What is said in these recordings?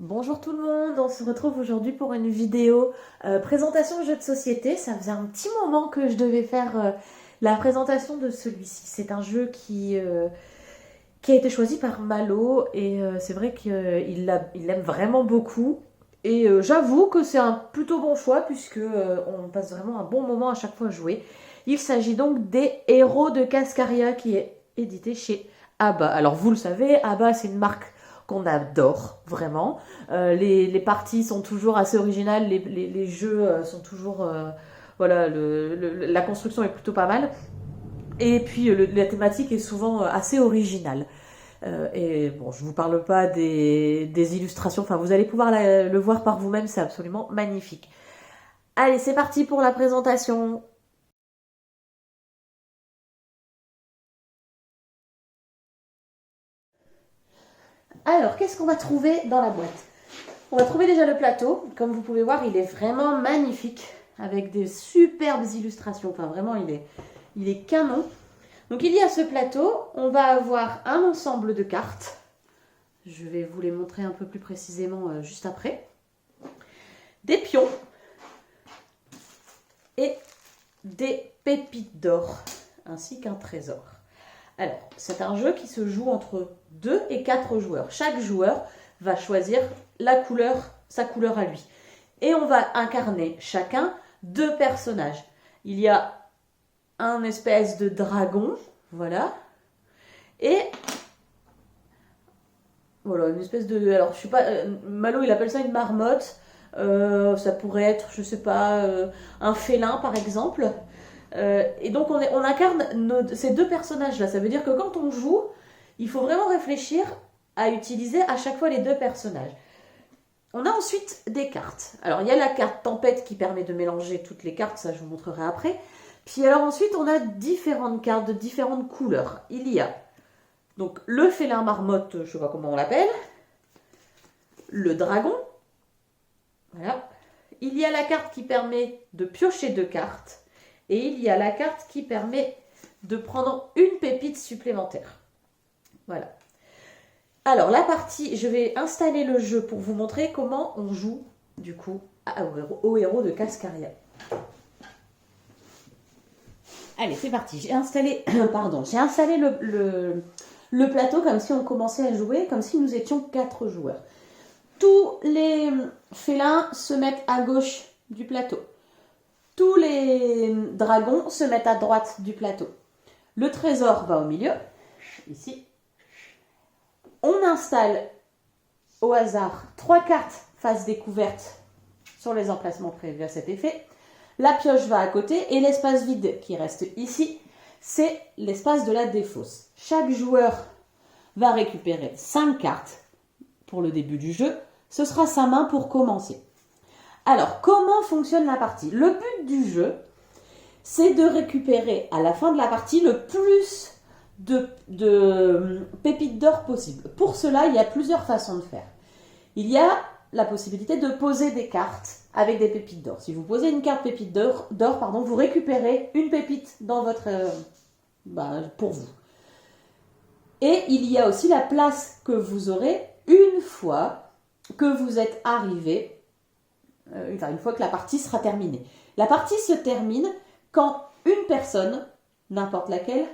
Bonjour tout le monde, on se retrouve aujourd'hui pour une vidéo présentation de jeux de société. Ça faisait un petit moment que je devais faire la présentation de celui-ci. C'est un jeu qui a été choisi par Malo et c'est vrai qu'il l'aime vraiment beaucoup. Et j'avoue que c'est un plutôt bon choix puisque on passe vraiment un bon moment à chaque fois à jouer. Il s'agit donc des Héros de Cascaria qui est édité chez Abba. Alors vous le savez, Abba c'est une marque qu'on adore vraiment. Les parties sont toujours assez originales, les jeux sont toujours... voilà, la construction est plutôt pas mal. Et puis la thématique est souvent assez originale. Et bon, je vous parle pas des illustrations, enfin vous allez pouvoir le voir par vous-même, c'est absolument magnifique. Allez, c'est parti pour la présentation. Alors, qu'est-ce qu'on va trouver dans la boîte? On va trouver déjà le plateau. Comme vous pouvez voir, il est vraiment magnifique, avec des superbes illustrations. Enfin, vraiment, il est canon. Donc, il y a ce plateau. On va avoir un ensemble de cartes. Je vais vous les montrer un peu plus précisément juste après. Des pions et des pépites d'or, ainsi qu'un trésor. Alors, c'est un jeu qui se joue entre 2 et 4 joueurs. Chaque joueur va choisir sa couleur à lui. Et on va incarner chacun 2 personnages. Il y a un espèce de dragon, voilà. Et voilà, une espèce de... Alors, je sais pas... Malo, il appelle ça une marmotte. Ça pourrait être, je sais pas, un félin, par exemple. Et donc on incarne ces 2 personnages-là. Ça veut dire que quand on joue, il faut vraiment réfléchir à utiliser à chaque fois les 2 personnages. On a ensuite des cartes. Alors il y a la carte tempête qui permet de mélanger toutes les cartes, ça je vous montrerai après. Puis alors ensuite on a différentes cartes de différentes couleurs. Il y a donc le félin marmotte, je sais pas comment on l'appelle, le dragon, voilà. Il y a la carte qui permet de piocher 2 cartes. Et il y a la carte qui permet de prendre une pépite supplémentaire. Voilà. Alors, la partie, je vais installer le jeu pour vous montrer comment on joue, du coup, au héros de Cascaria. Allez, c'est parti. J'ai installé, le plateau comme si on commençait à jouer, comme si nous étions 4 joueurs. Tous les félins se mettent à gauche du plateau. Tous les dragons se mettent à droite du plateau. Le trésor va au milieu, ici. On installe au hasard 3 cartes face découverte sur les emplacements prévus à cet effet. La pioche va à côté et l'espace vide qui reste ici, c'est l'espace de la défausse. Chaque joueur va récupérer 5 cartes pour le début du jeu. Ce sera sa main pour commencer. Alors, comment fonctionne la partie? Le but du jeu, c'est de récupérer à la fin de la partie le plus de pépites d'or possible. Pour cela, il y a plusieurs façons de faire. Il y a la possibilité de poser des cartes avec des pépites d'or. Si vous posez une carte pépite d'or, vous récupérez une pépite dans votre, pour vous. Et il y a aussi la place que vous aurez une fois que vous êtes arrivé, une fois que la partie sera terminée. La partie se termine quand une personne, n'importe laquelle,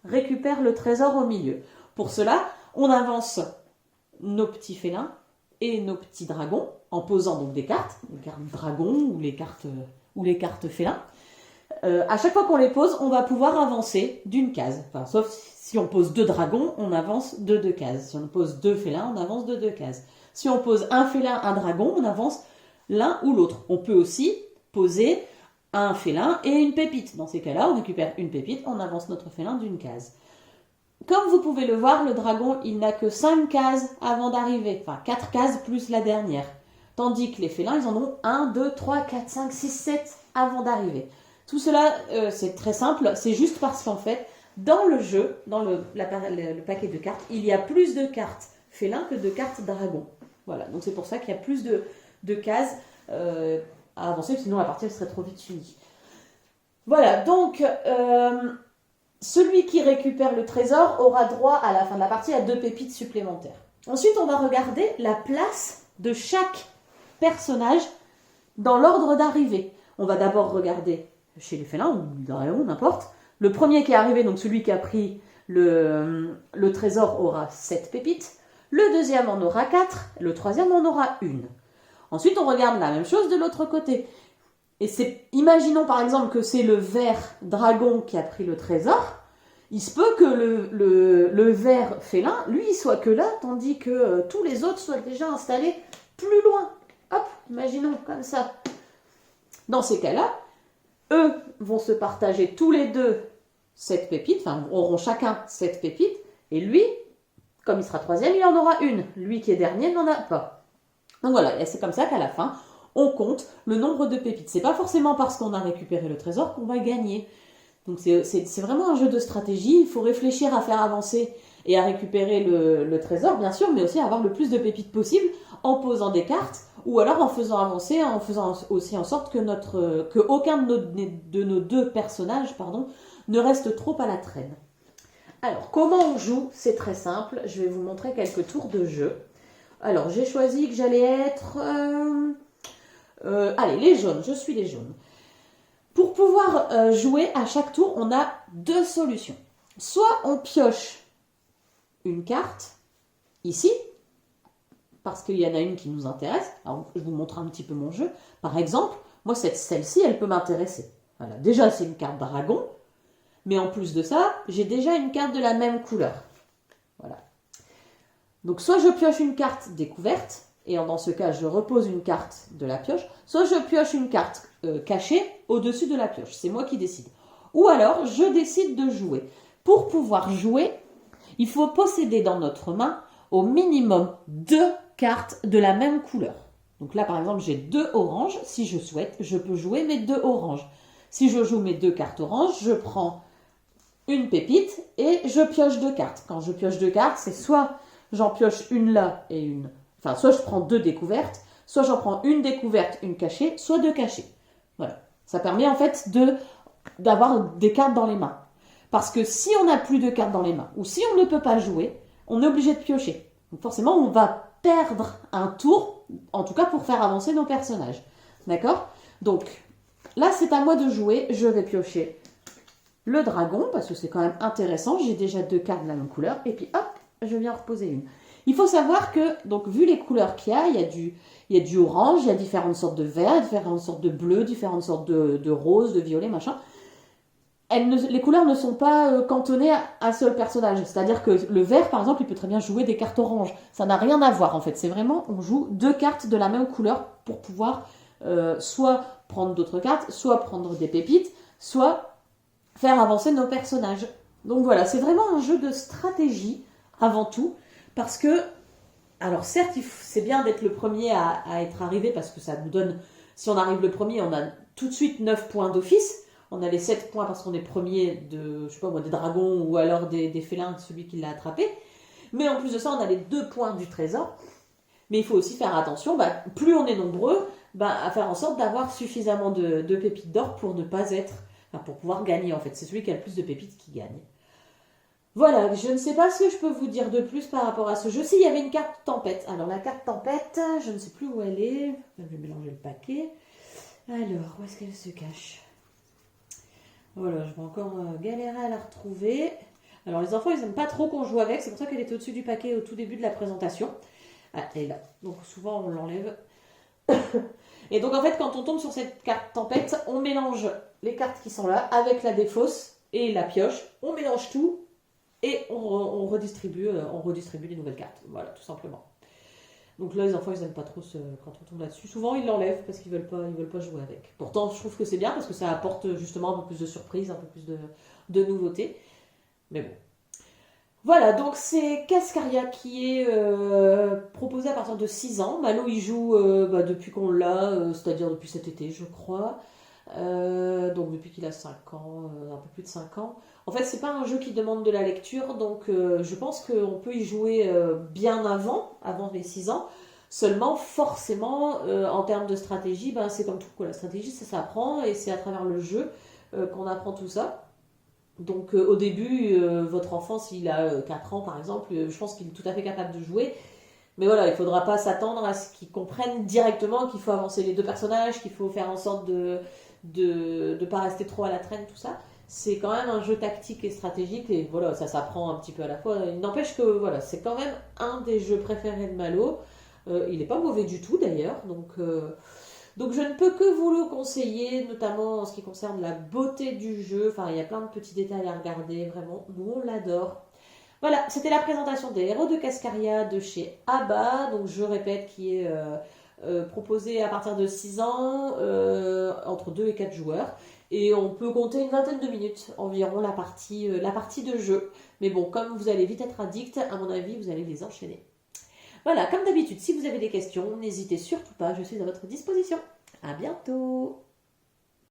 récupère le trésor au milieu. Pour cela, on avance nos petits félins et nos petits dragons en posant donc des cartes, les cartes dragons ou les cartes félins. À chaque fois qu'on les pose, on va pouvoir avancer d'une case. Enfin, sauf si on pose 2 dragons, on avance de 2 cases. Si on pose 2 félins, on avance de 2 cases. Si on pose un félin, un dragon, on avance l'un ou l'autre. On peut aussi poser un félin et une pépite. Dans ces cas-là, on récupère une pépite, on avance notre félin d'une case. Comme vous pouvez le voir, le dragon, il n'a que 5 cases avant d'arriver. Enfin, 4 cases plus la dernière. Tandis que les félins, ils en ont 1, 2, 3, 4, 5, 6, 7 avant d'arriver. Tout cela, c'est très simple. C'est juste parce qu'en fait, dans le jeu, dans le paquet de cartes, il y a plus de cartes félins que de cartes dragons. Voilà, donc c'est pour ça qu'il y a plus de cases à avancer, sinon la partie elle serait trop vite finie. Voilà, donc celui qui récupère le trésor aura droit à la fin de la partie à 2 pépites supplémentaires. Ensuite, on va regarder la place de chaque personnage dans l'ordre d'arrivée. On va d'abord regarder chez les félins, ou les dragons, n'importe. Le premier qui est arrivé, donc celui qui a pris le trésor, aura 7 pépites. Le deuxième en aura 4. Le troisième en aura 1. Ensuite, on regarde la même chose de l'autre côté. Et imaginons par exemple que c'est le vert dragon qui a pris le trésor. Il se peut que le vert félin, lui, il soit que là, tandis que tous les autres soient déjà installés plus loin. Hop, imaginons comme ça. Dans ces cas-là, eux vont se partager tous les deux 7 pépites, enfin, auront chacun 7 pépites, et lui, comme il sera troisième, il en aura 1. Lui qui est dernier n'en a pas. Donc voilà, et c'est comme ça qu'à la fin, on compte le nombre de pépites. C'est pas forcément parce qu'on a récupéré le trésor qu'on va gagner. Donc c'est vraiment un jeu de stratégie. Il faut réfléchir à faire avancer et à récupérer le trésor, bien sûr, mais aussi à avoir le plus de pépites possible en posant des cartes, ou alors en faisant avancer, en faisant aussi en sorte que aucun de nos deux personnages ne reste trop à la traîne. Alors, comment on joue? C'est très simple. Je vais vous montrer quelques tours de jeu. Alors, j'ai choisi que j'allais être... allez, les jaunes. Je suis les jaunes. Pour pouvoir jouer à chaque tour, on a 2 solutions. Soit on pioche une carte, ici, parce qu'il y en a une qui nous intéresse. Alors, je vous montre un petit peu mon jeu. Par exemple, moi, celle-ci, elle peut m'intéresser. Voilà. Déjà, c'est une carte dragon. Mais en plus de ça, j'ai déjà une carte de la même couleur. Voilà. Donc, soit je pioche une carte découverte, et dans ce cas, je repose une carte de la pioche, soit je pioche une carte cachée au-dessus de la pioche. C'est moi qui décide. Ou alors, je décide de jouer. Pour pouvoir jouer, il faut posséder dans notre main au minimum 2 cartes de la même couleur. Donc là, par exemple, j'ai 2 oranges. Si je souhaite, je peux jouer mes 2 oranges. Si je joue mes 2 cartes oranges, je prends une pépite et je pioche 2 cartes. Quand je pioche 2 cartes, c'est soit j'en pioche une là et une... Enfin, soit je prends 2 découvertes, soit j'en prends une découverte, une cachée, soit 2 cachées. Voilà. Ça permet en fait d'avoir des cartes dans les mains. Parce que si on n'a plus de cartes dans les mains, ou si on ne peut pas jouer, on est obligé de piocher. Donc forcément, on va perdre un tour, en tout cas pour faire avancer nos personnages. D'accord? Donc, là, c'est à moi de jouer. Je vais piocher le dragon, parce que c'est quand même intéressant. J'ai déjà 2 cartes de la même couleur. Et puis, hop, je viens reposer une. Il faut savoir que, donc, vu les couleurs qu'il y a, il y a du orange, il y a différentes sortes de vert, différentes sortes de bleu, différentes sortes de rose, de violet, machin. Les couleurs ne sont pas cantonnées à un seul personnage. C'est-à-dire que le vert, par exemple, il peut très bien jouer des cartes oranges. Ça n'a rien à voir, en fait. C'est vraiment, on joue 2 cartes de la même couleur pour pouvoir soit prendre d'autres cartes, soit prendre des pépites, soit faire avancer nos personnages. Donc voilà, c'est vraiment un jeu de stratégie, avant tout, parce que, alors certes, c'est bien d'être le premier à être arrivé, parce que ça nous donne, si on arrive le premier, on a tout de suite 9 points d'office. On a les 7 points parce qu'on est premier de, je sais pas moi, des dragons ou alors des félins, celui qui l'a attrapé. Mais en plus de ça, on a les 2 points du trésor. Mais il faut aussi faire attention, plus on est nombreux, à faire en sorte d'avoir suffisamment de pépites d'or pour ne pas être, pour pouvoir gagner en fait. C'est celui qui a le plus de pépites qui gagne. Voilà, je ne sais pas ce que je peux vous dire de plus par rapport à ce jeu. Si, il y avait une carte tempête. Alors la carte tempête, je ne sais plus où elle est. Je vais mélanger le paquet. Alors, où est-ce qu'elle se cache ? Voilà, je vais encore galérer à la retrouver. Alors les enfants, ils n'aiment pas trop qu'on joue avec. C'est pour ça qu'elle était au-dessus du paquet au tout début de la présentation. Ah, elle est là. Donc souvent, on l'enlève. Et donc en fait, quand on tombe sur cette carte tempête, on mélange les cartes qui sont là avec la défausse et la pioche. On mélange tout et on redistribue les nouvelles cartes. Voilà, tout simplement. Donc là, les enfants, ils n'aiment pas trop quand on tombe là-dessus. Souvent, ils l'enlèvent parce qu'ils veulent pas jouer avec. Pourtant, je trouve que c'est bien parce que ça apporte justement un peu plus de surprise, un peu plus de nouveautés. Mais bon. Voilà, donc c'est Cascaria qui est proposé à partir de 6 ans. Malo, il joue depuis qu'on l'a, c'est-à-dire depuis cet été, je crois. Donc depuis qu'il a 5 ans, un peu plus de 5 ans. En fait, c'est pas un jeu qui demande de la lecture, donc je pense qu'on peut y jouer bien avant les 6 ans. Seulement, forcément, en termes de stratégie, c'est comme tout, quoi. La stratégie, ça s'apprend et c'est à travers le jeu qu'on apprend tout ça. Donc au début, votre enfant, s'il a 4 ans par exemple, je pense qu'il est tout à fait capable de jouer. Mais voilà, il ne faudra pas s'attendre à ce qu'ils comprennent directement qu'il faut avancer les deux personnages, qu'il faut faire en sorte de pas rester trop à la traîne, tout ça. C'est quand même un jeu tactique et stratégique, et voilà, ça s'apprend un petit peu à la fois. Il n'empêche que voilà, c'est quand même un des jeux préférés de Malo. Il n'est pas mauvais du tout d'ailleurs, donc je ne peux que vous le conseiller, notamment en ce qui concerne la beauté du jeu. Enfin, il y a plein de petits détails à regarder, vraiment, nous on l'adore. Voilà, c'était la présentation des héros de Cascaria de chez ABBA, donc je répète, qui est proposé à partir de 6 ans, entre 2 et 4 joueurs. Et on peut compter une vingtaine de minutes environ la partie de jeu. Mais bon, comme vous allez vite être addict, à mon avis, vous allez les enchaîner. Voilà, comme d'habitude, si vous avez des questions, n'hésitez surtout pas, je suis à votre disposition. À bientôt!